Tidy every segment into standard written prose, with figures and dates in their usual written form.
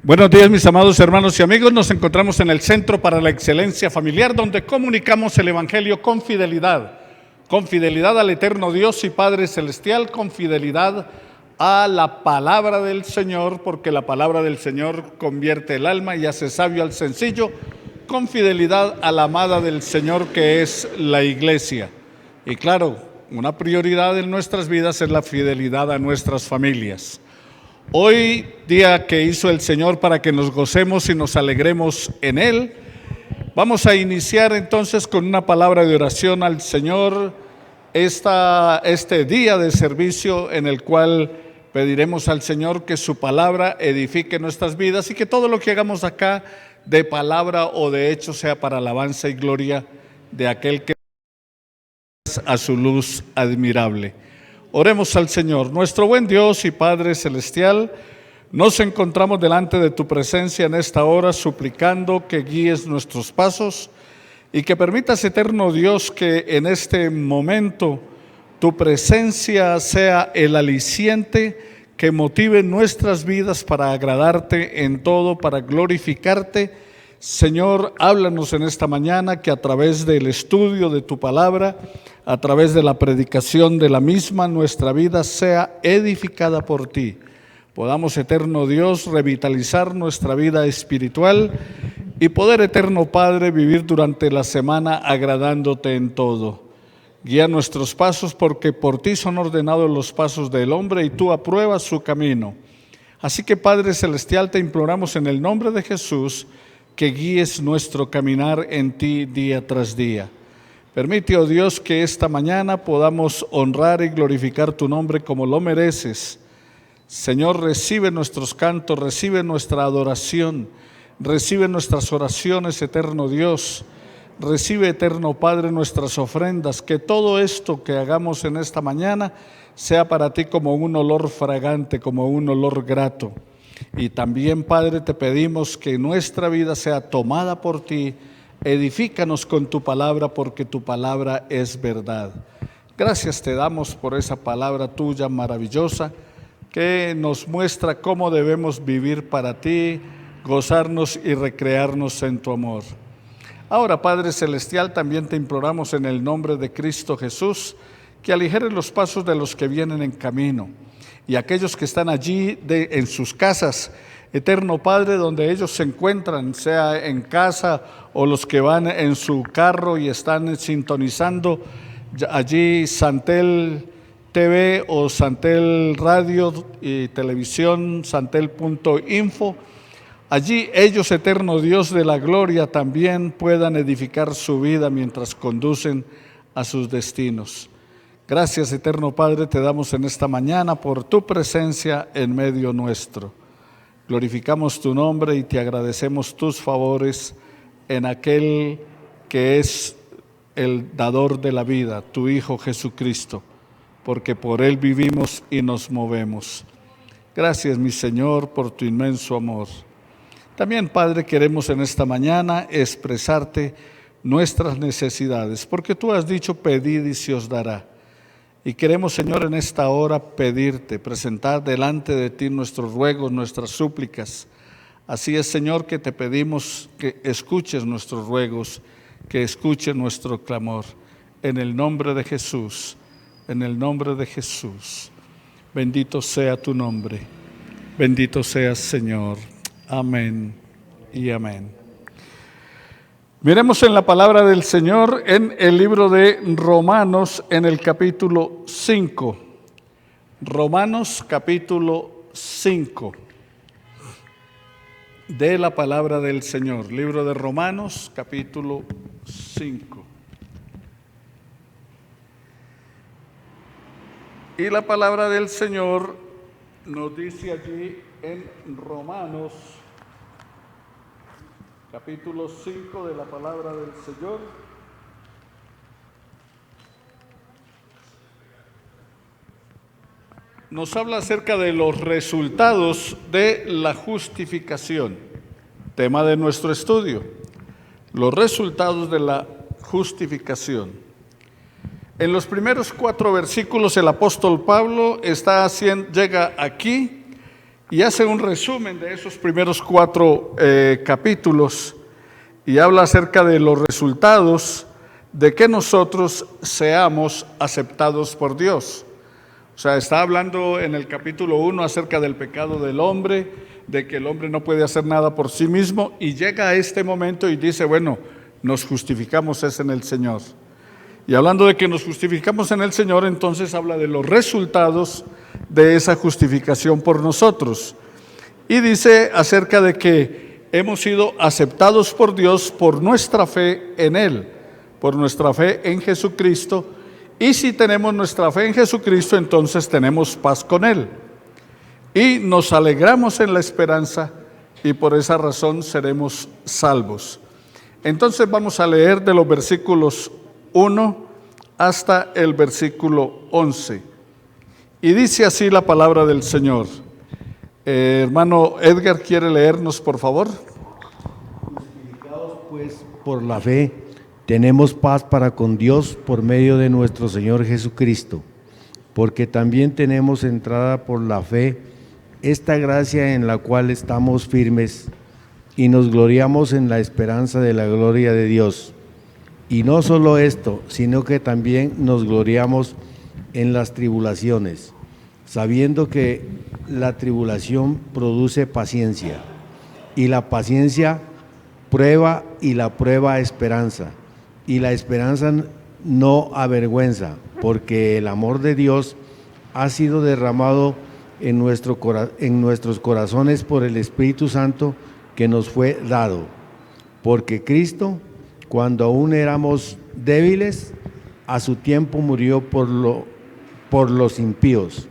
Buenos días, mis amados hermanos y amigos. Nos encontramos en el Centro para la Excelencia Familiar, donde comunicamos el Evangelio con fidelidad al eterno Dios y Padre Celestial, con fidelidad a la palabra del Señor, porque la palabra del Señor convierte el alma y hace sabio al sencillo, con fidelidad a la amada del Señor, que es la Iglesia. Y claro, una prioridad en nuestras vidas es la fidelidad a nuestras familias. Hoy, día que hizo el Señor para que nos gocemos y nos alegremos en Él, vamos a iniciar entonces con una palabra de oración al Señor este día de servicio, en el cual pediremos al Señor que su palabra edifique nuestras vidas y que todo lo que hagamos acá de palabra o de hecho sea para alabanza y gloria de aquel que es a su luz admirable. Oremos al Señor. Nuestro buen Dios y Padre Celestial, nos encontramos delante de tu presencia en esta hora, suplicando que guíes nuestros pasos y que permitas, eterno Dios, que en este momento tu presencia sea el aliciente que motive nuestras vidas para agradarte en todo, para glorificarte. Señor, háblanos en esta mañana, que a través del estudio de tu palabra, a través de la predicación de la misma, nuestra vida sea edificada por ti. Podamos, eterno Dios, revitalizar nuestra vida espiritual y poder, eterno Padre, vivir durante la semana agradándote en todo. Guía nuestros pasos, porque por ti son ordenados los pasos del hombre y tú apruebas su camino. Así que, Padre Celestial, te imploramos en el nombre de Jesús que guíes nuestro caminar en ti día tras día. Permite, oh Dios, que esta mañana podamos honrar y glorificar tu nombre como lo mereces. Señor, recibe nuestros cantos, recibe nuestra adoración, recibe nuestras oraciones, eterno Dios. Recibe, eterno Padre, nuestras ofrendas, que todo esto que hagamos en esta mañana sea para ti como un olor fragante, como un olor grato. Y también, Padre, te pedimos que nuestra vida sea tomada por ti. Edifícanos con tu palabra, porque tu palabra es verdad. Gracias te damos por esa palabra tuya maravillosa, que nos muestra cómo debemos vivir para ti, gozarnos y recrearnos en tu amor. Ahora, Padre Celestial, también te imploramos en el nombre de Cristo Jesús, que aligeres los pasos de los que vienen en camino y aquellos que están allí en sus casas, eterno Padre, donde ellos se encuentran, sea en casa o los que van en su carro y están sintonizando allí Santel TV o Santel Radio y Televisión, santel.info. Allí ellos, eterno Dios de la gloria, también puedan edificar su vida mientras conducen a sus destinos. Gracias, eterno Padre, te damos en esta mañana por tu presencia en medio nuestro. Glorificamos tu nombre y te agradecemos tus favores en aquel que es el dador de la vida, tu Hijo Jesucristo, porque por Él vivimos y nos movemos. Gracias, mi Señor, por tu inmenso amor. También, Padre, queremos en esta mañana expresarte nuestras necesidades, porque tú has dicho: pedid y se os dará. Y queremos, Señor, en esta hora pedirte, presentar delante de ti nuestros ruegos, nuestras súplicas. Así es, Señor, que te pedimos que escuches nuestros ruegos, que escuches nuestro clamor. En el nombre de Jesús, en el nombre de Jesús. Bendito sea tu nombre. Bendito seas, Señor. Amén y amén. Miremos en la palabra del Señor en el libro de Romanos, en el capítulo 5. Romanos capítulo 5 de la palabra del Señor. Libro de Romanos capítulo 5. Y la palabra del Señor nos dice allí en Romanos capítulo 5 de la palabra del Señor. Nos habla acerca de los resultados de la justificación, tema de nuestro estudio, los resultados de la justificación. En los primeros 4 versículos el apóstol Pablo llega aquí y hace un resumen de esos primeros 4 capítulos y habla acerca de los resultados de que nosotros seamos aceptados por Dios. O sea, está hablando en el capítulo 1 acerca del pecado del hombre, de que el hombre no puede hacer nada por sí mismo, y llega a este momento y dice, bueno, nos justificamos es en el Señor. Y hablando de que nos justificamos en el Señor, entonces habla de los resultados de esa justificación por nosotros. Y dice acerca de que hemos sido aceptados por Dios por nuestra fe en Él, por nuestra fe en Jesucristo. Y si tenemos nuestra fe en Jesucristo, entonces tenemos paz con Él. Y nos alegramos en la esperanza y por esa razón seremos salvos. Entonces vamos a leer de los versículos 1 hasta el versículo 11. Y dice así la palabra del Señor. Hermano Edgar, ¿quiere leernos, por favor? Justificados pues por la fe, tenemos paz para con Dios por medio de nuestro Señor Jesucristo, porque también tenemos entrada por la fe esta gracia en la cual estamos firmes y nos gloriamos en la esperanza de la gloria de Dios. Y no solo esto, sino que también nos gloriamos en las tribulaciones, sabiendo que la tribulación produce paciencia, y la paciencia prueba, y la prueba esperanza, y la esperanza no avergüenza, porque el amor de Dios ha sido derramado en nuestros corazones por el Espíritu Santo que nos fue dado. Porque Cristo, cuando aún éramos débiles, a su tiempo murió por los impíos.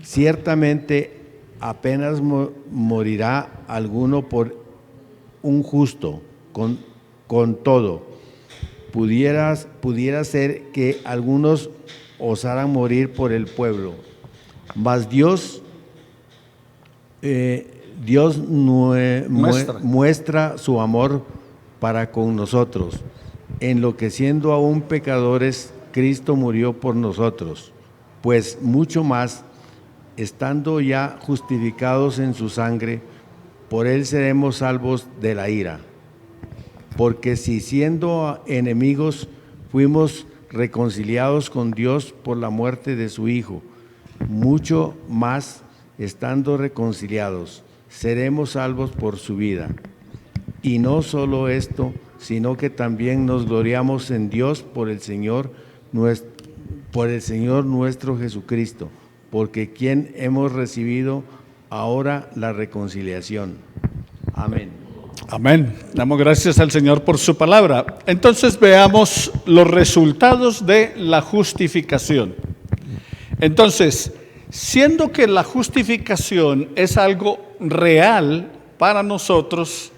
Ciertamente apenas morirá alguno por un justo, con todo. Pudiera ser que algunos osaran morir por el pueblo, mas Dios muestra su amor para con nosotros, en lo que siendo aún pecadores, Cristo murió por nosotros. Pues mucho más, estando ya justificados en su sangre, por él seremos salvos de la ira. Porque si siendo enemigos fuimos reconciliados con Dios por la muerte de su Hijo, mucho más, estando reconciliados, seremos salvos por su vida. Y no solo esto, sino que también nos gloriamos en Dios por el Señor nuestro Jesucristo, porque quien hemos recibido ahora la reconciliación. Amén. Amén. Damos gracias al Señor por su palabra. Entonces veamos los resultados de la justificación. Entonces, siendo que la justificación es algo real para nosotros,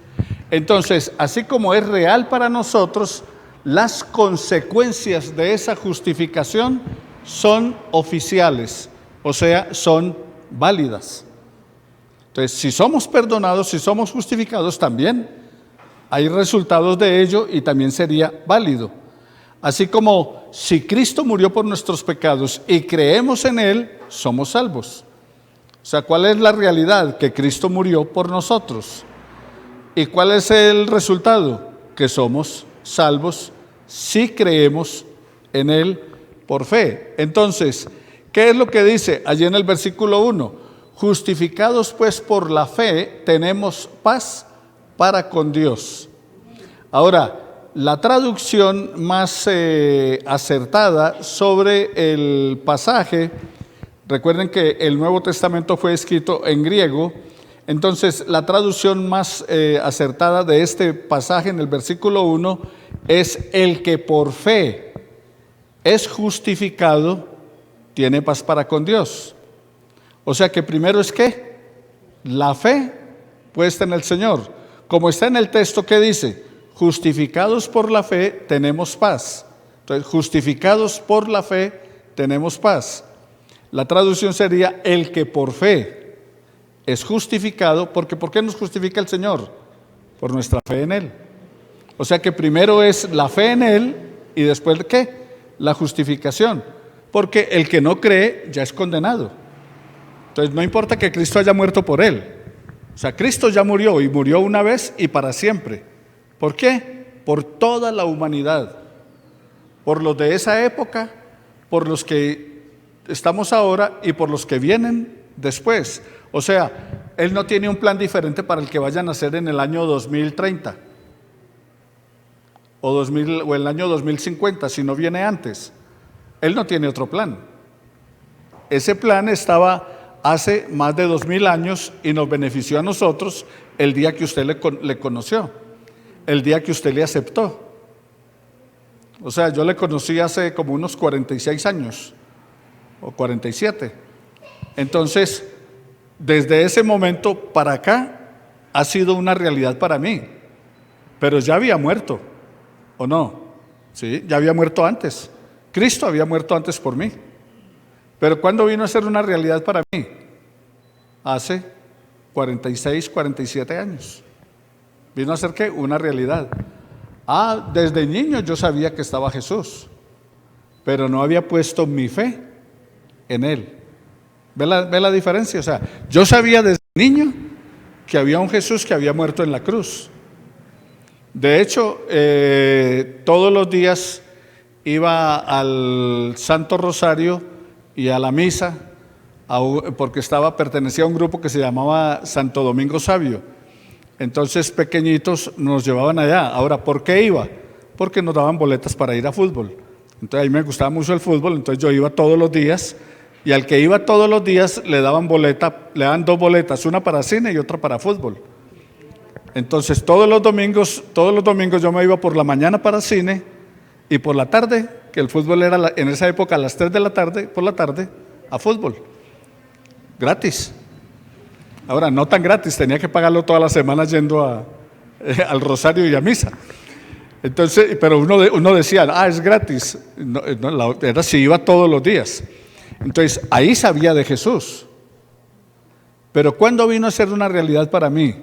entonces, así como es real para nosotros, las consecuencias de esa justificación son oficiales, o sea, son válidas. Entonces, si somos perdonados, si somos justificados, también hay resultados de ello y también sería válido. Así como si Cristo murió por nuestros pecados y creemos en Él, somos salvos. O sea, ¿cuál es la realidad? Que Cristo murió por nosotros. ¿Y cuál es el resultado? Que somos salvos si creemos en Él por fe. Entonces, ¿qué es lo que dice allí en el versículo 1? Justificados pues por la fe, tenemos paz para con Dios. Ahora, la traducción más acertada sobre el pasaje, recuerden que el Nuevo Testamento fue escrito en griego, entonces la traducción más acertada de este pasaje en el versículo 1 es: el que por fe es justificado, tiene paz para con Dios. O sea que primero es ¿qué? La fe puesta en el Señor. Como está en el texto que dice, justificados por la fe tenemos paz. Entonces, justificados por la fe tenemos paz. La traducción sería: el que por fe es justificado, porque ¿por qué nos justifica el Señor? Por nuestra fe en Él. O sea que primero es la fe en Él y después ¿qué? La justificación. Porque el que no cree ya es condenado. Entonces no importa que Cristo haya muerto por él. O sea, Cristo ya murió y murió una vez y para siempre. ¿Por qué? Por toda la humanidad. Por los de esa época, por los que estamos ahora y por los que vienen después. O sea, Él no tiene un plan diferente para el que vaya a nacer en el año 2030 o el año 2050, si no viene antes. Él no tiene otro plan. Ese plan estaba hace más de 2000 años y nos benefició a nosotros el día que usted le conoció, el día que usted le aceptó. O sea, yo le conocí hace como unos 46 años o 47. Entonces, desde ese momento para acá ha sido una realidad para mí. Pero ya había muerto, ¿o no? Sí, ya había muerto antes. Cristo había muerto antes por mí. Pero ¿cuándo vino a ser una realidad para mí? Hace 46, 47 años. ¿Vino a ser qué? Una realidad. Desde niño yo sabía que estaba Jesús, pero no había puesto mi fe en Él. ¿Ve la diferencia? O sea, yo sabía desde niño que había un Jesús que había muerto en la cruz. De hecho, todos los días iba al Santo Rosario y a la misa, porque pertenecía a un grupo que se llamaba Santo Domingo Sabio. Entonces pequeñitos nos llevaban allá. Ahora, ¿por qué iba? Porque nos daban boletas para ir a fútbol. Entonces a mí me gustaba mucho el fútbol, entonces yo iba todos los días y al que iba todos los días le daban dos boletas, una para cine y otra para fútbol. Entonces todos los domingos yo me iba por la mañana para cine y por la tarde, que el fútbol era en esa época a las 3 de la tarde, por la tarde, a fútbol. Gratis. Ahora, no tan gratis, tenía que pagarlo todas las semanas yendo al rosario y a misa. Entonces, pero uno decía, es gratis. No, era si iba todos los días. Entonces, ahí sabía de Jesús. Pero ¿cuándo vino a ser una realidad para mí?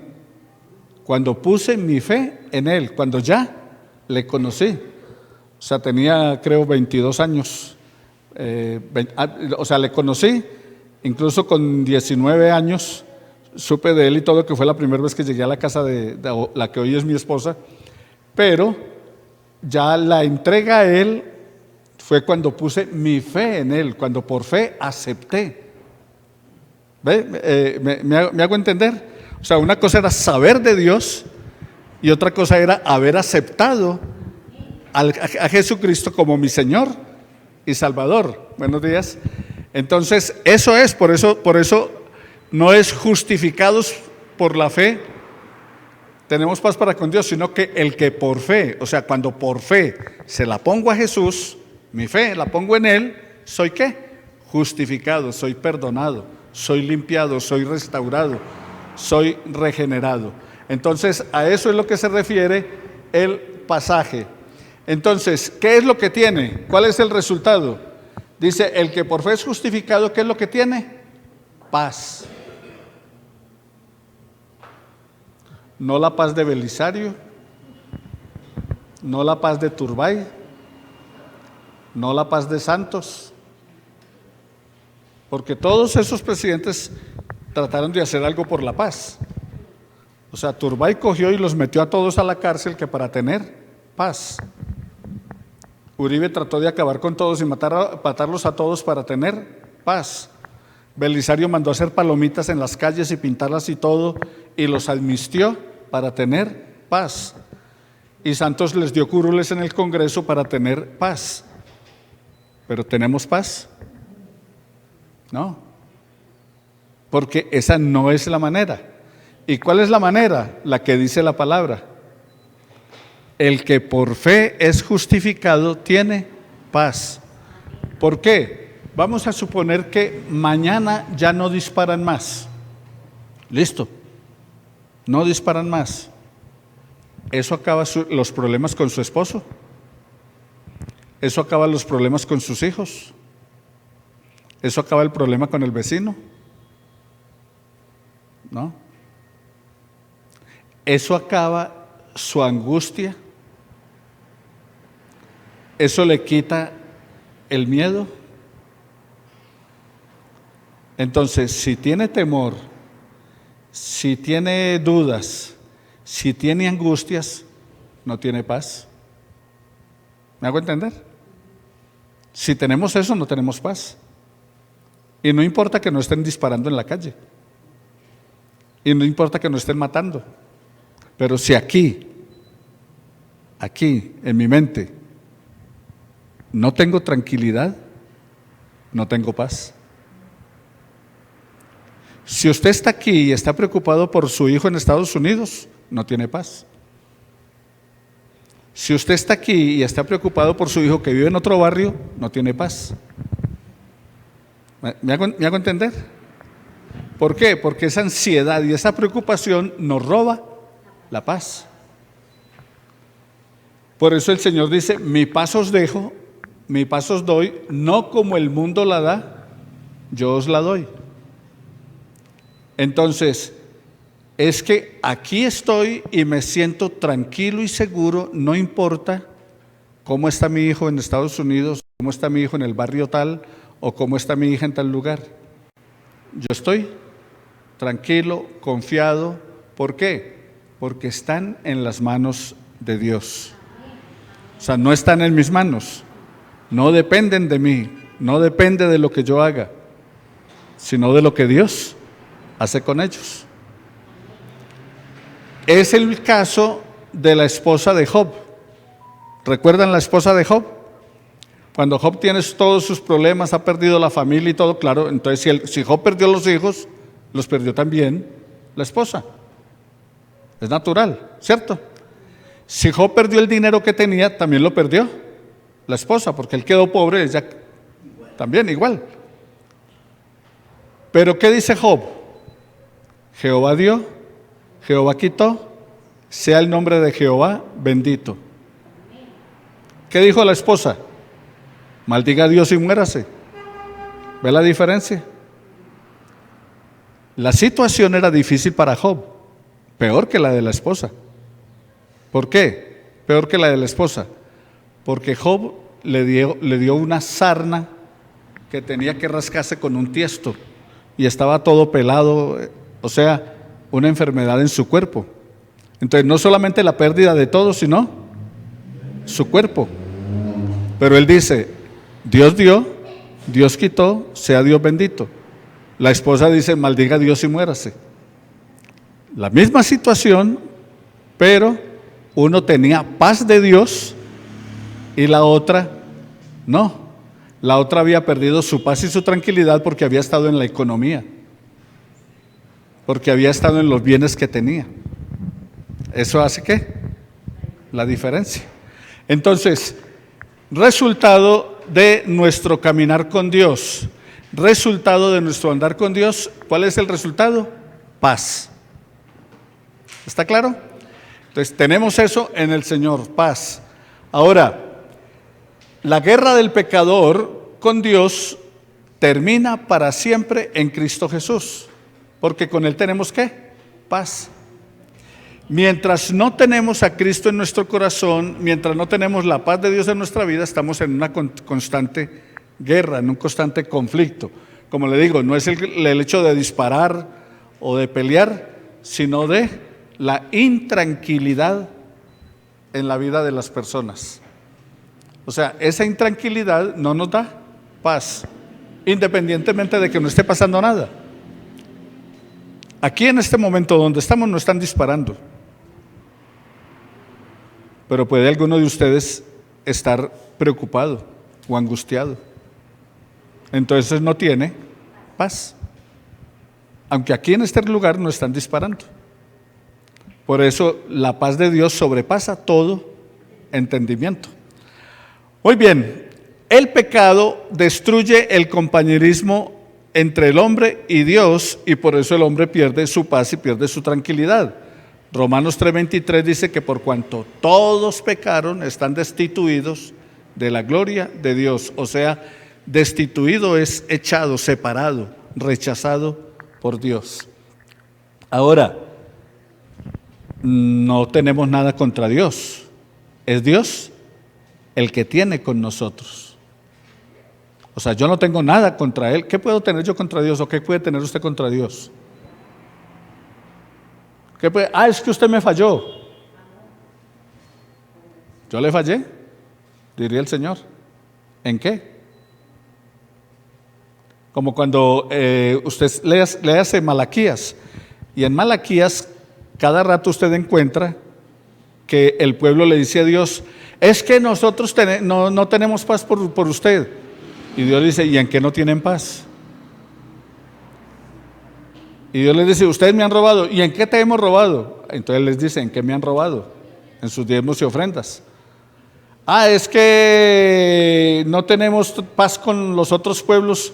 Cuando puse mi fe en Él, cuando ya le conocí. O sea, tenía creo 22 años. O sea, le conocí, incluso con 19 años. Supe de él y todo, que fue la primera vez que llegué a la casa de la que hoy es mi esposa, pero ya la entrega a él fue cuando puse mi fe en él, cuando por fe acepté. ¿Ve? ¿Me hago entender? O sea, una cosa era saber de Dios y otra cosa era haber aceptado a Jesucristo como mi Señor y Salvador. Buenos días. Entonces, eso es, por eso no es justificados por la fe, tenemos paz para con Dios, sino que el que por fe, o sea, cuando por fe se la pongo a Jesús, mi fe la pongo en Él, ¿soy qué? Justificado, soy perdonado, soy limpiado, soy restaurado, soy regenerado. Entonces, a eso es lo que se refiere el pasaje. Entonces, ¿qué es lo que tiene? ¿Cuál es el resultado? Dice, el que por fe es justificado, ¿qué es lo que tiene? Paz. No la paz de Belisario, no la paz de Turbay, no la paz de Santos, porque todos esos presidentes trataron de hacer algo por la paz. O sea, Turbay cogió y los metió a todos a la cárcel que para tener paz. Uribe trató de acabar con todos y matarlos a todos para tener paz. Belisario mandó a hacer palomitas en las calles y pintarlas y todo, y los amnistió para tener paz. Y Santos les dio curules en el Congreso para tener paz. ¿Pero tenemos paz? No. Porque esa no es la manera. ¿Y cuál es la manera? La que dice la palabra. El que por fe es justificado tiene paz. ¿Por qué? Vamos a suponer que mañana ya no disparan más. Listo. No disparan más. Eso acaba los problemas con su esposo. Eso acaba los problemas con sus hijos. Eso acaba el problema con el vecino. ¿No? Eso acaba su angustia. Eso le quita el miedo. Entonces, si tiene temor, si tiene dudas, si tiene angustias, no tiene paz. ¿Me hago entender? Si tenemos eso, no tenemos paz. Y no importa que no estén disparando en la calle. Y no importa que no estén matando. Pero si aquí, en mi mente, no tengo tranquilidad, no tengo paz. Si usted está aquí y está preocupado por su hijo en Estados Unidos, no tiene paz. Si usted está aquí y está preocupado por su hijo que vive en otro barrio, no tiene paz. ¿Me hago entender? ¿Por qué? Porque esa ansiedad y esa preocupación nos roba la paz. Por eso el Señor dice, mi paz os dejo, mi paz os doy, no como el mundo la da, yo os la doy. Entonces, es que aquí estoy y me siento tranquilo y seguro, no importa cómo está mi hijo en Estados Unidos, cómo está mi hijo en el barrio tal, o cómo está mi hija en tal lugar. Yo estoy tranquilo, confiado. ¿Por qué? Porque están en las manos de Dios. O sea, no están en mis manos, no dependen de mí, no depende de lo que yo haga, sino de lo que Dios hace con ellos. Es el caso de la esposa de Job. ¿Recuerdan la esposa de Job? Cuando Job tiene todos sus problemas, ha perdido la familia y todo, claro, entonces si Job perdió los hijos, los perdió también la esposa. Es natural, ¿cierto? Si Job perdió el dinero que tenía, también lo perdió la esposa, porque él quedó pobre, ella también igual. Pero ¿qué dice Job? Jehová dio, Jehová quitó, sea el nombre de Jehová bendito. ¿Qué dijo la esposa? Maldiga a Dios y muérase. ¿Ve la diferencia? La situación era difícil para Job, peor que la de la esposa. ¿Por qué? Peor que la de la esposa. Porque Job le dio una sarna que tenía que rascarse con un tiesto y estaba todo pelado, o sea, una enfermedad en su cuerpo. Entonces, no solamente la pérdida de todo, sino su cuerpo. Pero él dice, Dios dio, Dios quitó, sea Dios bendito. La esposa dice, maldiga a Dios y muérase. La misma situación, pero uno tenía paz de Dios y la otra no. La otra había perdido su paz y su tranquilidad porque había estado en la economía, porque había estado en los bienes que tenía. ¿Eso hace qué? La diferencia. Entonces, resultado de nuestro caminar con Dios, resultado de nuestro andar con Dios, ¿cuál es el resultado? Paz. ¿Está claro? Entonces tenemos eso en el Señor, paz. Ahora, la guerra del pecador con Dios termina para siempre en Cristo Jesús, porque con Él tenemos ¿qué? Paz. Mientras no tenemos a Cristo en nuestro corazón, mientras no tenemos la paz de Dios en nuestra vida, estamos en una constante guerra, en un constante conflicto. Como le digo, no es el hecho de disparar o de pelear, sino de la intranquilidad en la vida de las personas. O sea, esa intranquilidad no nos da paz, independientemente de que no esté pasando nada. Aquí en este momento donde estamos no están disparando, pero puede alguno de ustedes estar preocupado o angustiado. Entonces no tiene paz, aunque aquí en este lugar no están disparando. Por eso la paz de Dios sobrepasa todo entendimiento. Muy bien, el pecado destruye el compañerismo entre el hombre y Dios, y por eso el hombre pierde su paz y pierde su tranquilidad. Romanos 3:23 dice que por cuanto todos pecaron, están destituidos de la gloria de Dios. O sea, destituido es echado, separado, rechazado por Dios. Ahora, no tenemos nada contra Dios. Es Dios el que tiene con nosotros. O sea, yo no tengo nada contra él. ¿Qué puedo tener yo contra Dios o qué puede tener usted contra Dios? Es que usted me falló. ¿Yo le fallé? Diría el Señor. ¿En qué? Como cuando usted léase Malaquías, y en Malaquías cada rato usted encuentra que el pueblo le dice a Dios, es que nosotros no tenemos paz por usted. Y Dios dice, ¿y en qué no tienen paz? Y Dios les dice, ustedes me han robado. ¿Y en qué te hemos robado? Entonces les dice, ¿en qué me han robado? En sus diezmos y ofrendas. Es que no tenemos paz con los otros pueblos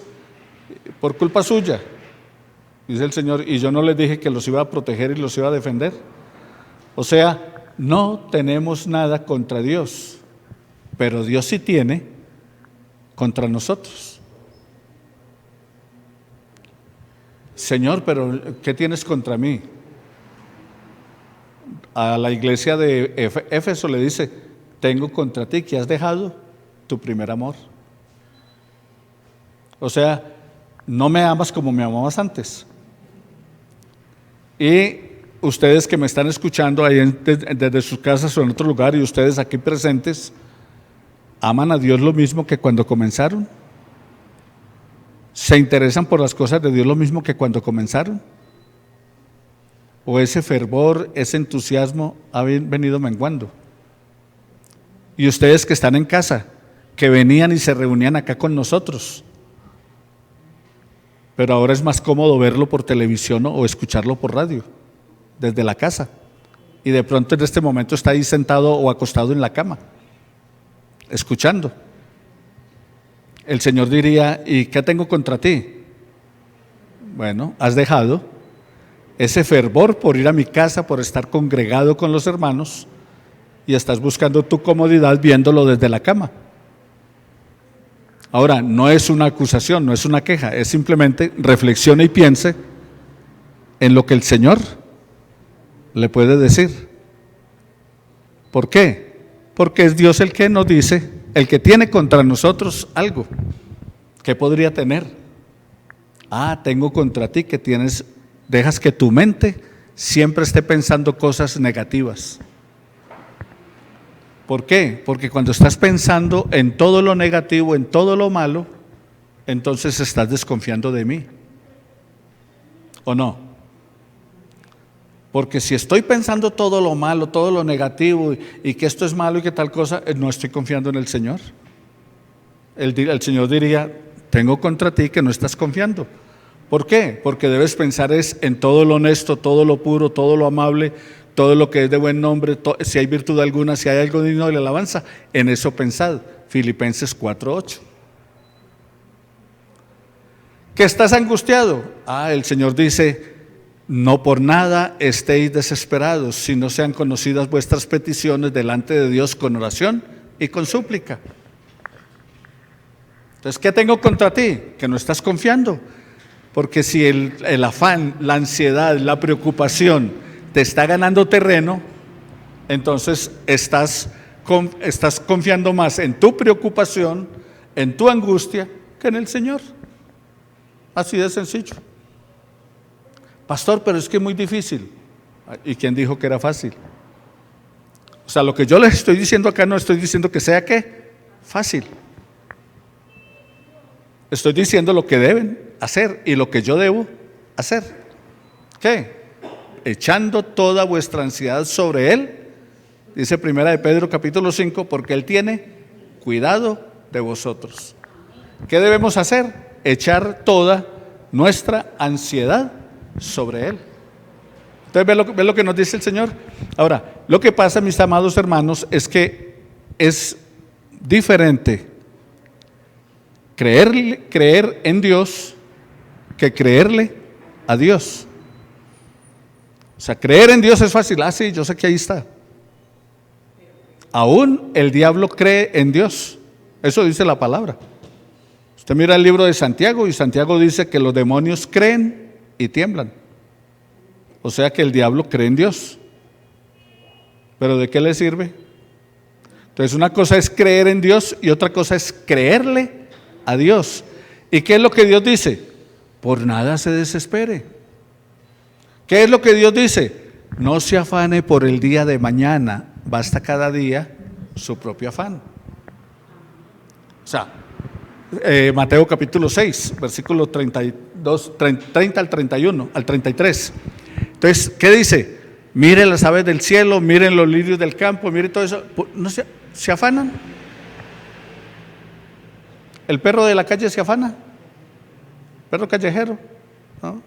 por culpa suya. Dice el Señor, y yo no les dije que los iba a proteger y los iba a defender. O sea, no tenemos nada contra Dios, pero Dios sí tiene contra nosotros. Señor, pero ¿qué tienes contra mí? A la iglesia de Éfeso le dice, tengo contra ti que has dejado tu primer amor. O sea, no me amas como me amabas antes. Y ustedes que me están escuchando ahí desde sus casas o en otro lugar y ustedes aquí presentes, ¿aman a Dios lo mismo que cuando comenzaron? ¿Se interesan por las cosas de Dios lo mismo que cuando comenzaron? ¿O ese fervor, ese entusiasmo ha venido menguando? Y ustedes que están en casa, que venían y se reunían acá con nosotros, pero ahora es más cómodo verlo por televisión o escucharlo por radio, desde la casa, y de pronto en este momento está ahí sentado o acostado en la cama, escuchando. El Señor diría, ¿y qué tengo contra ti? Bueno, has dejado ese fervor por ir a mi casa, por estar congregado con los hermanos, y estás buscando tu comodidad viéndolo desde la cama. Ahora, no es una acusación, no es una queja, es simplemente reflexione y piense en lo que el Señor le puede decir. ¿Por qué? Porque es Dios el que nos dice, el que tiene contra nosotros algo. ¿Qué podría tener? Tengo contra ti que dejas que tu mente siempre esté pensando cosas negativas. ¿Por qué? Porque cuando estás pensando en todo lo negativo, en todo lo malo, entonces estás desconfiando de mí. ¿O no? Porque si estoy pensando todo lo malo, todo lo negativo y que esto es malo y que tal cosa, no estoy confiando en el Señor. El Señor diría, tengo contra ti que no estás confiando. ¿Por qué? Porque debes pensar en todo lo honesto, todo lo puro, todo lo amable, todo lo que es de buen nombre, si hay virtud alguna, si hay algo digno de la alabanza, en eso pensad. Filipenses 4:8. ¿Que estás angustiado? El Señor dice, no por nada estéis desesperados, sino sean conocidas vuestras peticiones delante de Dios con oración y con súplica. Entonces, ¿qué tengo contra ti? Que no estás confiando. Porque si el afán, la ansiedad, la preocupación te está ganando terreno, entonces estás confiando más en tu preocupación, en tu angustia, que en el Señor. Así de sencillo. Pastor, pero es que es muy difícil. ¿Y quién dijo que era fácil? O sea, lo que yo les estoy diciendo acá no estoy diciendo que sea ¿qué? Fácil. Estoy diciendo lo que deben hacer y lo que yo debo hacer. ¿Qué? Echando toda vuestra ansiedad sobre Él, dice Primera de Pedro capítulo 5, porque Él tiene cuidado de vosotros. ¿Qué debemos hacer? Echar toda nuestra ansiedad sobre Él. Entonces, ¿ve lo que nos dice el Señor? Ahora, lo que pasa, mis amados hermanos, es que es diferente creer en Dios que creerle a Dios. O sea, creer en Dios es fácil. Sí, yo sé que ahí está. Aún el diablo cree en Dios. Eso dice la palabra. Usted mira el libro de Santiago y Santiago dice que los demonios creen y tiemblan. O sea que el diablo cree en Dios. ¿Pero de qué le sirve? Entonces una cosa es creer en Dios y otra cosa es creerle a Dios. ¿Y qué es lo que Dios dice? Por nada se desespere. ¿Qué es lo que Dios dice? No se afane por el día de mañana, basta cada día su propio afán. O sea, Mateo capítulo 6, versículo 32, 30 al 31, al 33. Entonces, ¿qué dice? Mire las aves del cielo, miren los lirios del campo, mire todo eso. ¿No se afanan? ¿El perro de la calle se afana? ¿Perro callejero? ¿No?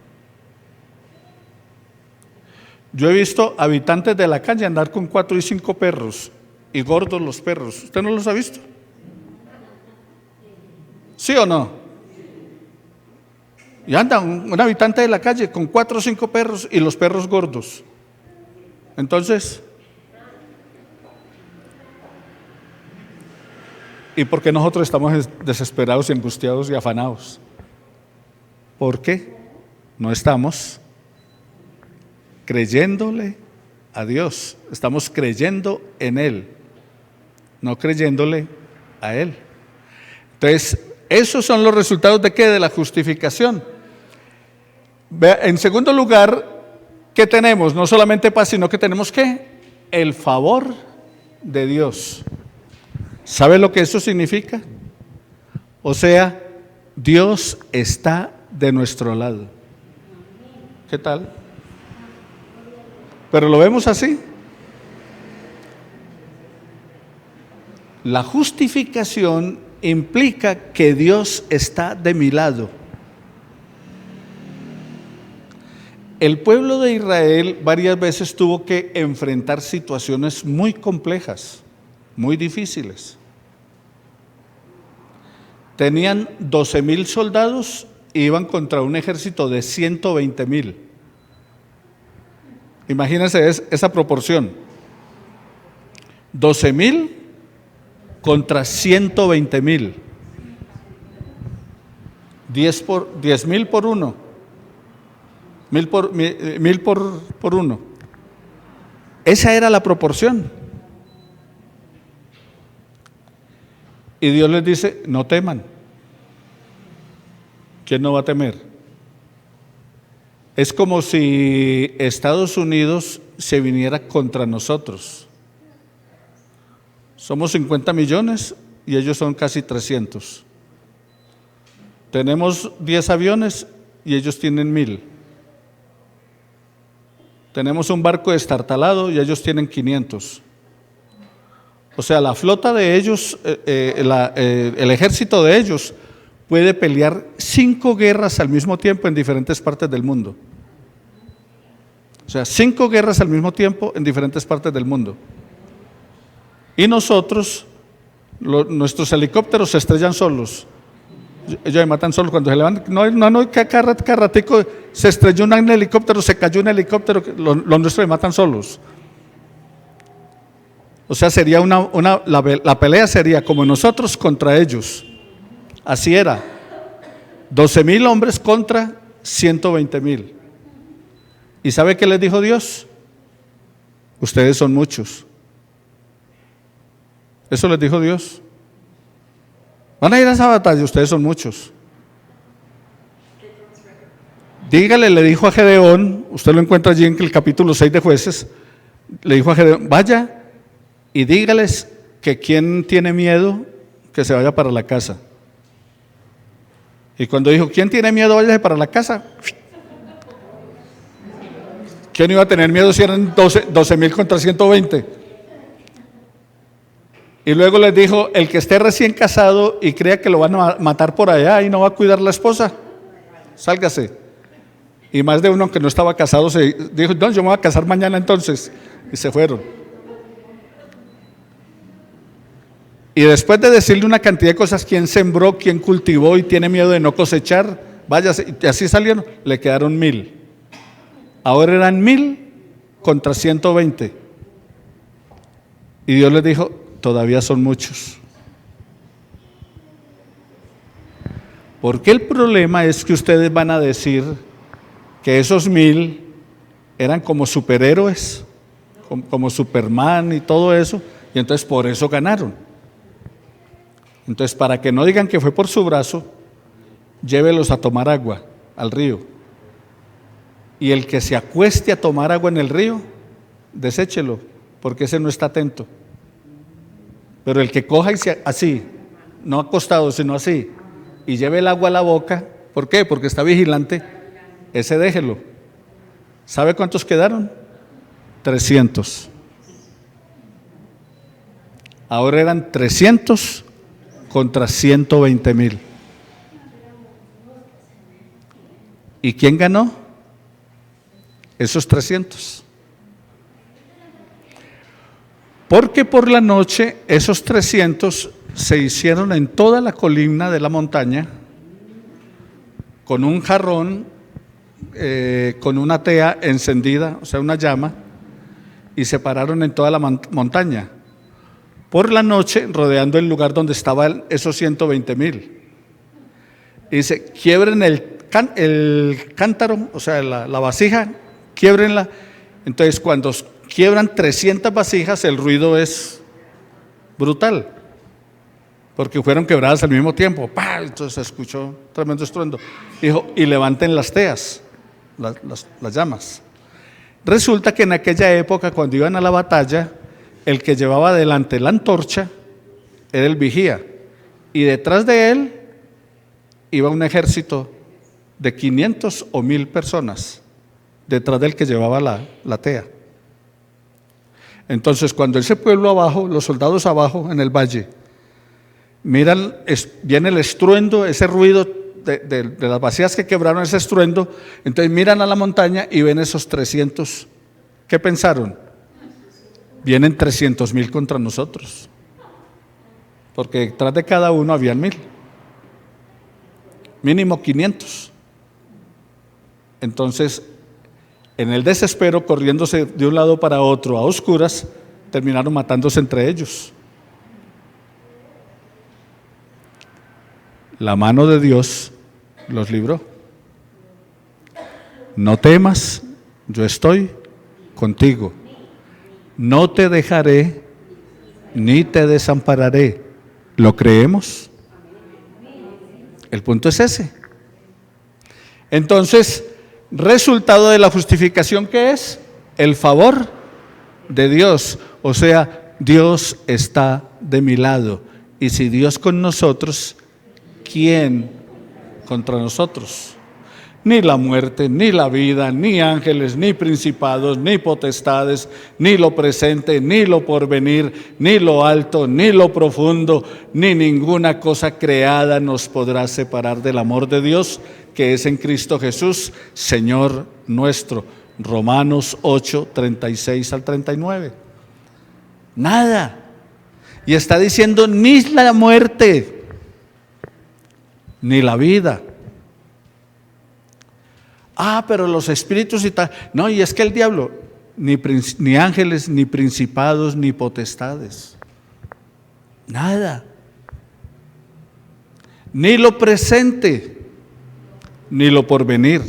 Yo he visto habitantes de la calle andar con 4 y 5 perros, y gordos los perros. ¿Usted no los ha visto? ¿Sí o no? Y anda un habitante de la calle con 4 o 5 perros y los perros gordos. Entonces, ¿y por qué nosotros estamos desesperados y angustiados y afanados? ¿Por qué no estamos creyéndole a Dios? Estamos creyendo en Él, no creyéndole a Él. Entonces, esos son los resultados ¿de qué? De la justificación. En segundo lugar, ¿qué tenemos? No solamente paz, sino que tenemos ¿qué? El favor de Dios. ¿Sabe lo que eso significa? O sea, Dios está de nuestro lado. ¿Qué tal? Pero lo vemos así. La justificación implica que Dios está de mi lado. El pueblo de Israel varias veces tuvo que enfrentar situaciones muy complejas, muy difíciles. Tenían 12,000 soldados e iban contra un ejército de 120,000. Imagínense esa proporción. 12,000 contra 120,000. 10,000 por uno. 1,000 por uno. Esa era la proporción. Y Dios les dice, no teman. ¿Quién no va a temer? Es como si Estados Unidos se viniera contra nosotros. Somos 50 millones y ellos son casi 300. Tenemos 10 aviones y ellos tienen 1,000. Tenemos un barco destartalado y ellos tienen 500. O sea, la flota de ellos, el ejército de ellos puede pelear 5 guerras al mismo tiempo en diferentes partes del mundo. O sea, 5 guerras al mismo tiempo en diferentes partes del mundo. Y nosotros, nuestros helicópteros se estrellan solos. Ellos se matan solos cuando se levantan. No, cada ratico se estrelló un helicóptero, se cayó un helicóptero, los nuestros se matan solos. O sea, sería la pelea sería como nosotros contra ellos. Así era. 12,000 hombres contra 120,000. ¿Y sabe qué les dijo Dios? Ustedes son muchos. Eso les dijo Dios. Van a ir a esa batalla, ustedes son muchos. Dígale, le dijo a Gedeón, usted lo encuentra allí en el capítulo 6 de Jueces, le dijo a Gedeón, vaya y dígales que quien tiene miedo, que se vaya para la casa. Y cuando dijo, ¿quién tiene miedo? Váyase para la casa. ¿Quién iba a tener miedo si eran 12,000 contra 120? Y luego les dijo, el que esté recién casado y crea que lo van a matar por allá y no va a cuidar la esposa, sálgase. Y más de uno que no estaba casado se dijo, no, yo me voy a casar mañana entonces. Y se fueron. Y después de decirle una cantidad de cosas, quién sembró, quién cultivó y tiene miedo de no cosechar, váyase, y así salieron, le quedaron 1,000. Ahora eran 1,000 contra 120. Y Dios les dijo, todavía son muchos. Porque el problema es que ustedes van a decir que esos 1,000 eran como superhéroes, como Superman y todo eso, y entonces por eso ganaron. Entonces, para que no digan que fue por su brazo, llévelos a tomar agua al río. Y el que se acueste a tomar agua en el río, deséchelo, porque ese no está atento. Pero el que coja y así, no acostado, sino así, y lleve el agua a la boca, ¿por qué? Porque está vigilante, ese déjelo. ¿Sabe cuántos quedaron? 300. Ahora eran 300 contra 120,000. ¿Y quién ganó? Esos 300. Porque por la noche esos 300 se hicieron en toda la colina de la montaña con un jarrón, con una tea encendida, o sea, una llama, y se pararon en toda la montaña. Por la noche, rodeando el lugar donde estaban esos 120,000. Y dice, quiebren el cántaro, o sea, la vasija, quiébrenla. Entonces, cuando quiebran 300 vasijas, el ruido es brutal, porque fueron quebradas al mismo tiempo. ¡Pah! Entonces se escuchó tremendo estruendo. Dijo, y levanten las teas, las llamas. Resulta que en aquella época, cuando iban a la batalla, el que llevaba adelante la antorcha era el vigía, y detrás de él iba un ejército de 500 o 1,000 personas, detrás del que llevaba la tea. Entonces, cuando ese pueblo abajo, los soldados abajo en el valle, miran, viene el estruendo, ese ruido de las vasijas que quebraron, ese estruendo, entonces miran a la montaña y ven esos 300. ¿Qué pensaron? Vienen 300,000 contra nosotros, porque detrás de cada uno habían 1,000, mínimo 500. Entonces, en el desespero, corriéndose de un lado para otro a oscuras, terminaron matándose entre ellos. La mano de Dios los libró. No temas, yo estoy contigo. No te dejaré ni te desampararé. ¿Lo creemos? El punto es ese. Entonces, resultado de la justificación, ¿qué es? El favor de Dios. O sea, Dios está de mi lado. Y si Dios con nosotros, ¿quién contra nosotros? Ni la muerte, ni la vida, ni ángeles, ni principados, ni potestades, ni lo presente, ni lo porvenir, ni lo alto, ni lo profundo, ni ninguna cosa creada nos podrá separar del amor de Dios que es en Cristo Jesús, Señor nuestro. Romanos 8, 36 al 39. Nada. Y está diciendo, ni la muerte, ni la vida. Pero los espíritus y tal. No, y es que el diablo, ni ángeles, ni principados, ni potestades. Nada. Ni lo presente, ni lo porvenir.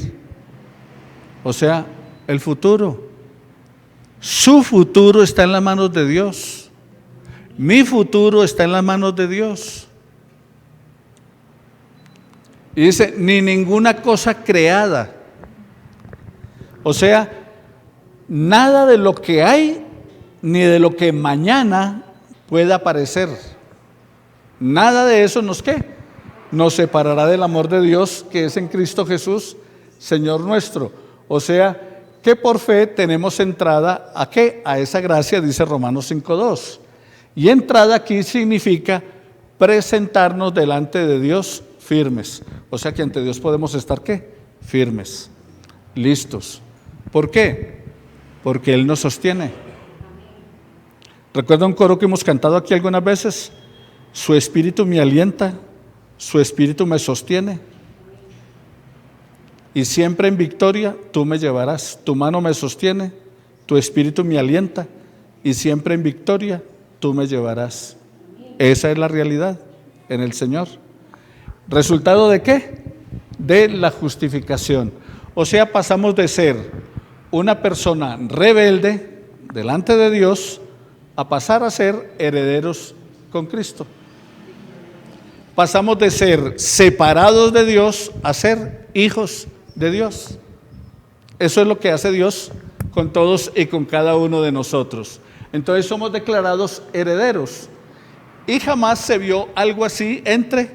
O sea, el futuro. Su futuro está en las manos de Dios. Mi futuro está en las manos de Dios. Y dice, ni ninguna cosa creada. O sea, nada de lo que hay, ni de lo que mañana pueda aparecer. Nada de eso nos separará del amor de Dios que es en Cristo Jesús, Señor nuestro. O sea, que por fe tenemos entrada ¿a qué? A esa gracia, dice Romanos 5:2. Y entrada aquí significa presentarnos delante de Dios firmes. O sea que ante Dios podemos estar ¿qué? Firmes, listos. ¿Por qué? Porque Él nos sostiene. ¿Recuerda un coro que hemos cantado aquí algunas veces? Su espíritu me alienta, su espíritu me sostiene. Y siempre en victoria tú me llevarás. Tu mano me sostiene, tu espíritu me alienta, y siempre en victoria tú me llevarás. Esa es la realidad en el Señor. ¿Resultado de qué? De la justificación. O sea, pasamos de ser una persona rebelde delante de Dios a pasar a ser herederos con Cristo. pasamos de ser separados de Dios a ser hijos de Dios. Eso es lo que hace Dios con todos y con cada uno de nosotros. Entonces somos declarados herederos. Y jamás se vio algo así entre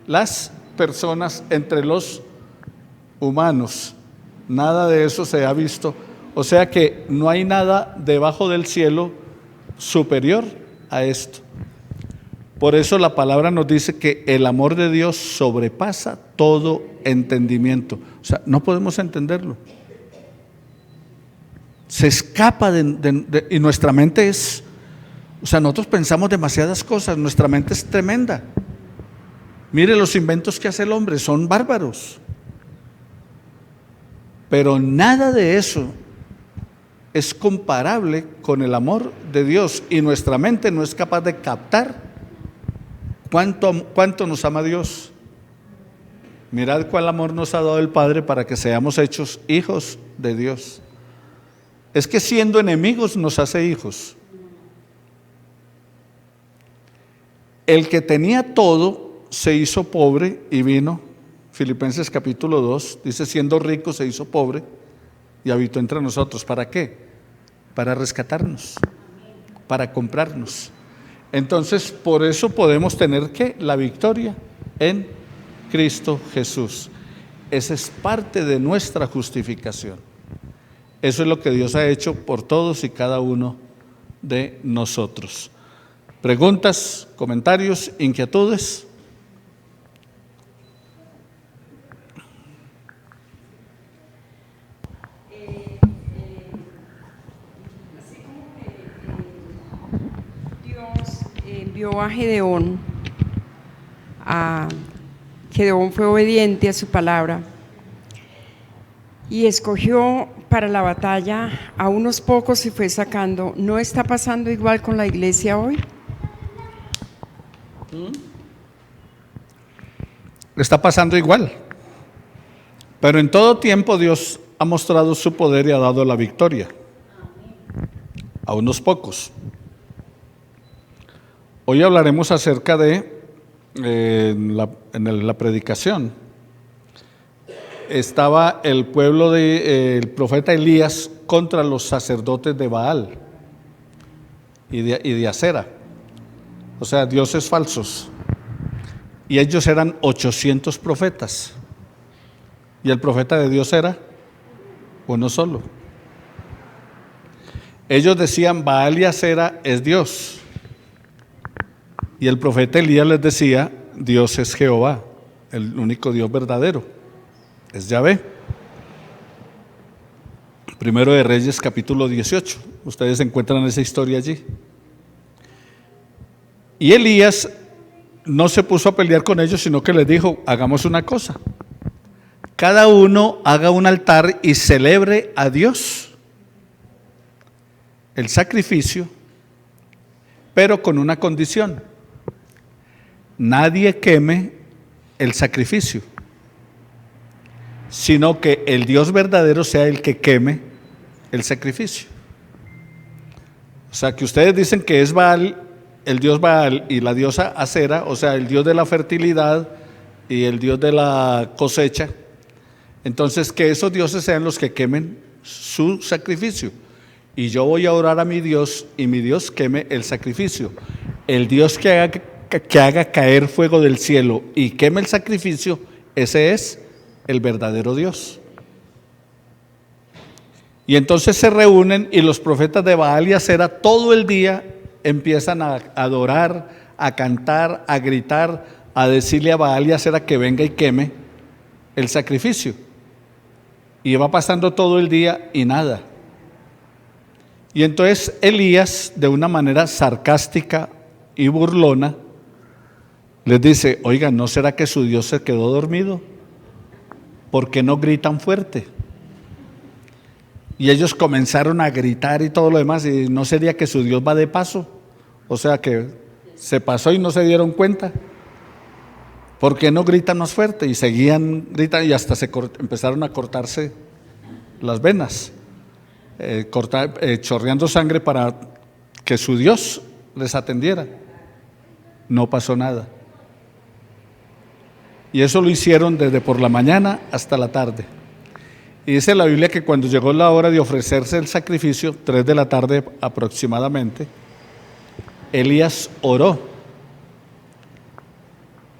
las personas, entre los humanos. Nada de eso se ha visto. O sea que no hay nada debajo del cielo superior a esto. Por eso la palabra nos dice que el amor de Dios sobrepasa todo entendimiento. O sea, no podemos entenderlo. Se escapa y nuestra mente es, o sea, nosotros pensamos demasiadas cosas, nuestra mente es tremenda. Mire los inventos que hace el hombre, son bárbaros. Pero nada de eso es comparable con el amor de Dios, y nuestra mente no es capaz de captar cuánto nos ama Dios. Mirad cuál amor nos ha dado el Padre para que seamos hechos hijos de Dios. Es que siendo enemigos nos hace hijos. El que tenía todo se hizo pobre y vino. Filipenses capítulo 2 dice: siendo rico se hizo pobre y habitó entre nosotros. ¿Para qué? Para rescatarnos, para comprarnos. Entonces, por eso podemos tener ¿qué? La victoria en Cristo Jesús. Esa es parte de nuestra justificación. Eso es lo que Dios ha hecho por todos y cada uno de nosotros. ¿Preguntas, comentarios, inquietudes? Envió a Gedeón. Gedeón fue obediente a su palabra y escogió para la batalla a unos pocos y fue sacando. ¿No está pasando igual con la iglesia hoy? Está pasando igual, pero en todo tiempo Dios ha mostrado su poder y ha dado la victoria a unos pocos. Hoy hablaremos acerca de, en la predicación, estaba el pueblo del profeta Elías contra los sacerdotes de Baal y de Acera, o sea, dioses falsos. Y ellos eran 800 profetas, y el profeta de Dios era uno solo. Ellos decían: Baal y Acera es Dios. Y el profeta Elías les decía: Dios es Jehová, el único Dios verdadero, es Yahvé. Primero de Reyes capítulo 18, ustedes encuentran esa historia allí. Y Elías no se puso a pelear con ellos, sino que les dijo: hagamos una cosa, cada uno haga un altar y celebre a Dios el sacrificio, pero con una condición: nadie queme el sacrificio, sino que el Dios verdadero sea el que queme el sacrificio. O sea, que ustedes dicen que es Baal, el dios Baal, y la diosa Acera, o sea, el dios de la fertilidad y el dios de la cosecha. Entonces, que esos dioses sean los que quemen su sacrificio. Y yo voy a orar a mi Dios, y mi Dios queme el sacrificio. El Dios que haga caer fuego del cielo y queme el sacrificio, ese es el verdadero Dios. Y entonces se reúnen, y los profetas de Baal y Acera todo el día empiezan a adorar, a cantar, a gritar, a decirle a Baal y Acera que venga y queme el sacrificio. Y va pasando todo el día y nada. Y entonces Elías, de una manera sarcástica y burlona, les dice: oigan, ¿no será que su Dios se quedó dormido? ¿Por qué no gritan fuerte? Y ellos comenzaron a gritar y todo lo demás, y ¿no sería que su Dios va de paso? O sea, que se pasó y no se dieron cuenta. ¿Por qué no gritan más fuerte? Y seguían gritando, y hasta empezaron a cortarse las venas, chorreando sangre para que su Dios les atendiera. No pasó nada. Y eso lo hicieron desde por la mañana hasta la tarde. Y dice la Biblia que cuando llegó la hora de ofrecerse el sacrificio, 3 de la tarde aproximadamente, Elías oró.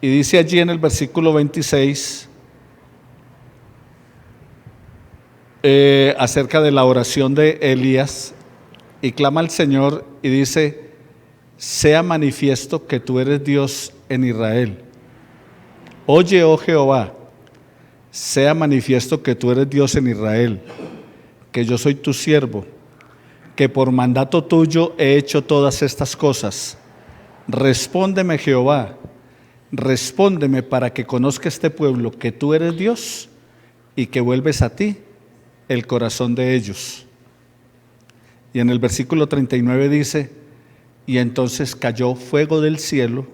Y dice allí en el versículo 26, acerca de la oración de Elías, y clama al Señor y dice: sea manifiesto que tú eres Dios en Israel. Oye, oh Jehová, sea manifiesto que tú eres Dios en Israel, que yo soy tu siervo, que por mandato tuyo he hecho todas estas cosas. Respóndeme, Jehová, respóndeme para que conozca este pueblo que tú eres Dios y que vuelves a ti el corazón de ellos. Y en el versículo 39 dice: y entonces cayó fuego del cielo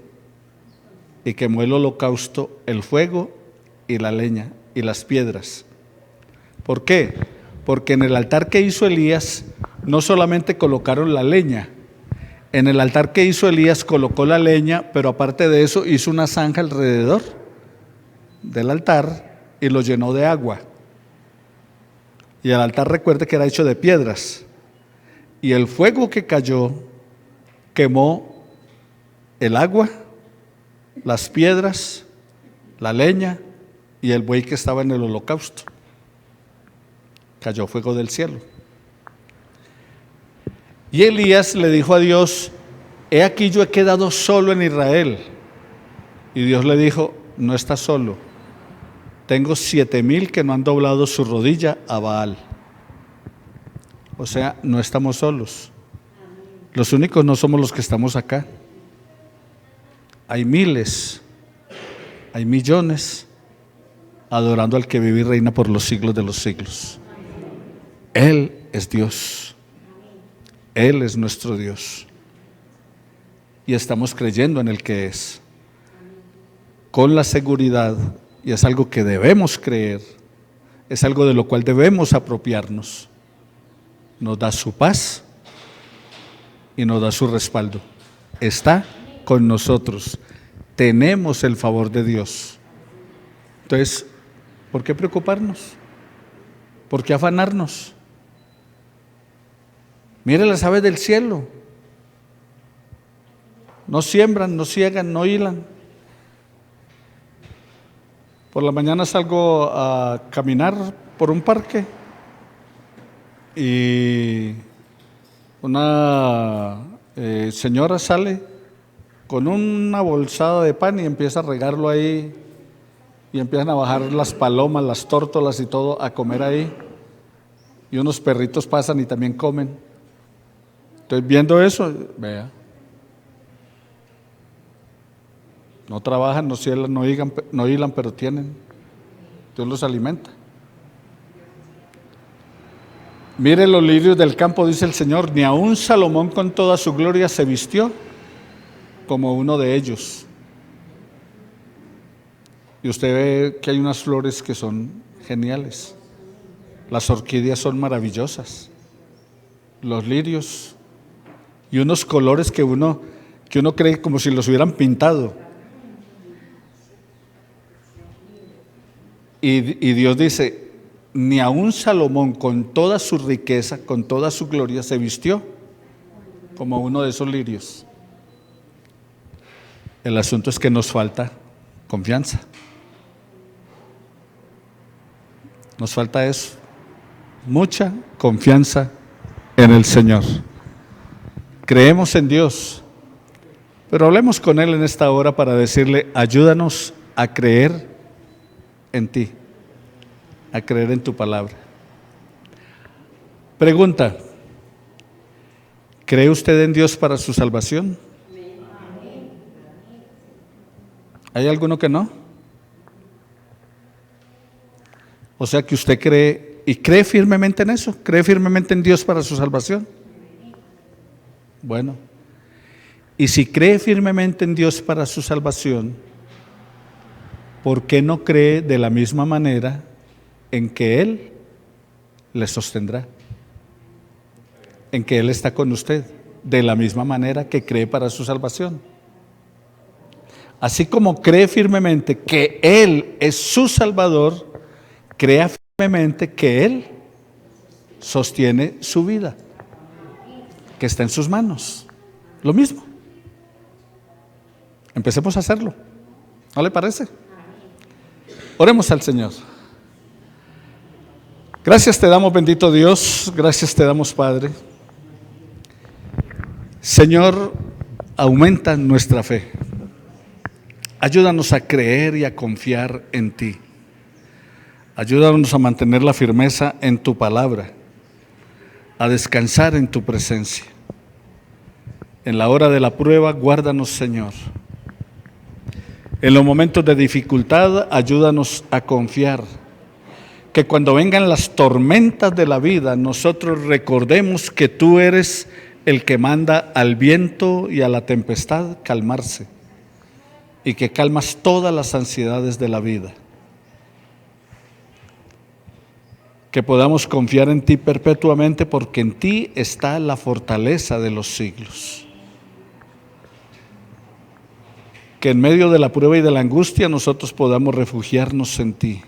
y quemó el holocausto, el fuego y la leña y las piedras. ¿Por qué? Porque en el altar que hizo Elías no solamente colocaron la leña, en el altar que hizo Elías colocó la leña, pero aparte de eso hizo una zanja alrededor del altar y lo llenó de agua. Y el altar, recuerde que era hecho de piedras, y el fuego que cayó quemó el agua, las piedras, la leña y el buey que estaba en el holocausto. Cayó fuego del cielo. Y Elías le dijo a Dios: he aquí yo he quedado solo en Israel. Y Dios le dijo: no estás solo, tengo 7,000 que no han doblado su rodilla a Baal. O sea, no estamos solos. Los únicos no somos los que estamos acá. Hay miles, hay millones adorando al que vive y reina por los siglos de los siglos. Él es Dios. Él es nuestro Dios. Y estamos creyendo en el que es, con la seguridad, y es algo que debemos creer, es algo de lo cual debemos apropiarnos. Nos da su paz y nos da su respaldo. Está con nosotros. Tenemos el favor de Dios. Entonces, ¿por qué preocuparnos? ¿Por qué afanarnos? Mire las aves del cielo. No siembran, no ciegan, no hilan. Por la mañana salgo a caminar por un parque y una señora sale con una bolsada de pan y empieza a regarlo ahí, y empiezan a bajar las palomas, las tórtolas y todo a comer ahí, y unos perritos pasan y también comen. Entonces, viendo eso, vea, no trabajan, no cielan, no hilan, pero tienen, Dios los alimenta. Mire los lirios del campo, dice el Señor, ni aun Salomón con toda su gloria se vistió como uno de ellos. Y usted ve que hay unas flores que son geniales. Las orquídeas son maravillosas. Los lirios. Y unos colores que uno cree como si los hubieran pintado. Y Dios dice: ni aun Salomón con toda su riqueza, con toda su gloria, se vistió como uno de esos lirios. El asunto es que nos falta confianza. Nos falta eso, mucha confianza en el Señor. Creemos en Dios, pero hablemos con Él en esta hora para decirle: ayúdanos a creer en ti, a creer en tu palabra. Pregunta: ¿cree usted en Dios para su salvación? ¿Hay alguno que no? O sea que usted cree, y cree firmemente en eso, cree firmemente en Dios para su salvación. Bueno, y si cree firmemente en Dios para su salvación, ¿por qué no cree de la misma manera en que Él le sostendrá? En que Él está con usted, de la misma manera que cree para su salvación. así como cree firmemente que Él es su Salvador, crea firmemente que Él sostiene su vida, que está en sus manos. Lo mismo. Empecemos a hacerlo. ¿No le parece? Oremos al Señor. Gracias te damos, bendito Dios, gracias te damos, Padre. Señor, aumenta nuestra fe. Ayúdanos a creer y a confiar en ti. Ayúdanos a mantener la firmeza en tu palabra, a descansar en tu presencia. En la hora de la prueba, guárdanos, Señor. En los momentos de dificultad, ayúdanos a confiar. Que cuando vengan las tormentas de la vida, nosotros recordemos que tú eres el que manda al viento y a la tempestad calmarse, y que calmas todas las ansiedades de la vida. Que podamos confiar en ti perpetuamente, porque en ti está la fortaleza de los siglos. Que en medio de la prueba y de la angustia nosotros podamos refugiarnos en ti.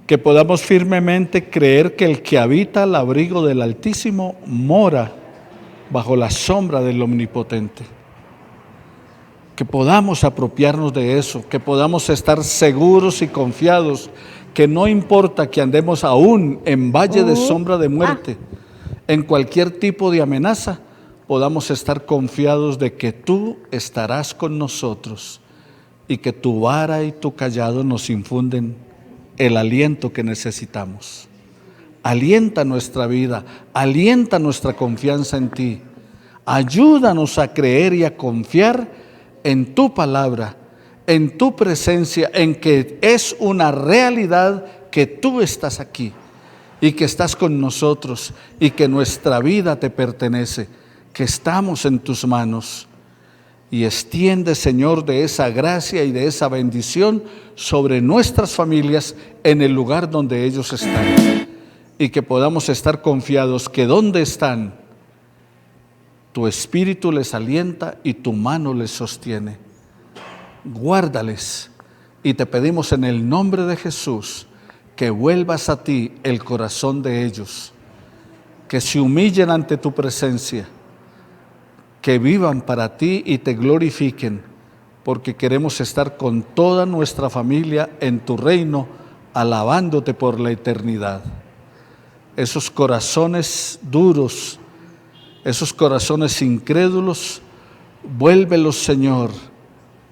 Que podamos firmemente creer que el que habita al abrigo del Altísimo mora bajo la sombra del Omnipotente. Que podamos apropiarnos de eso, que podamos estar seguros y confiados, que no importa que andemos aún en valle de sombra de muerte, en cualquier tipo de amenaza, podamos estar confiados de que tú estarás con nosotros y que tu vara y tu cayado nos infunden el aliento que necesitamos. Alienta nuestra vida, alienta nuestra confianza en ti. Ayúdanos a creer y a confiar en tu palabra, en tu presencia, en que es una realidad que tú estás aquí y que estás con nosotros y que nuestra vida te pertenece, que estamos en tus manos. Y extiende, Señor, de esa gracia y de esa bendición sobre nuestras familias en el lugar donde ellos están. Y que podamos estar confiados que donde están, tu espíritu les alienta y tu mano les sostiene. Guárdales y te pedimos en el nombre de Jesús que vuelvas a ti el corazón de ellos, que se humillen ante tu presencia, que vivan para ti y te glorifiquen, porque queremos estar con toda nuestra familia en tu reino, alabándote por la eternidad. Esos corazones duros, esos corazones incrédulos, vuélvelos, Señor,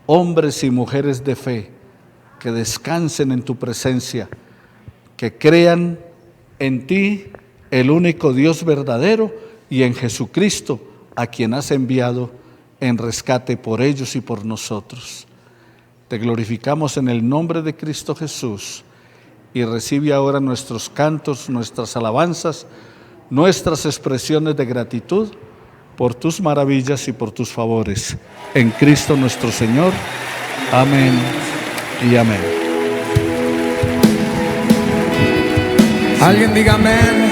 hombres y mujeres de fe, que descansen en tu presencia, que crean en ti, el único Dios verdadero, y en Jesucristo, a quien has enviado en rescate por ellos y por nosotros. Te glorificamos en el nombre de Cristo Jesús, y recibe ahora nuestros cantos, nuestras alabanzas, nuestras expresiones de gratitud por tus maravillas y por tus favores. En Cristo nuestro Señor. Amén y amén. Alguien diga amén.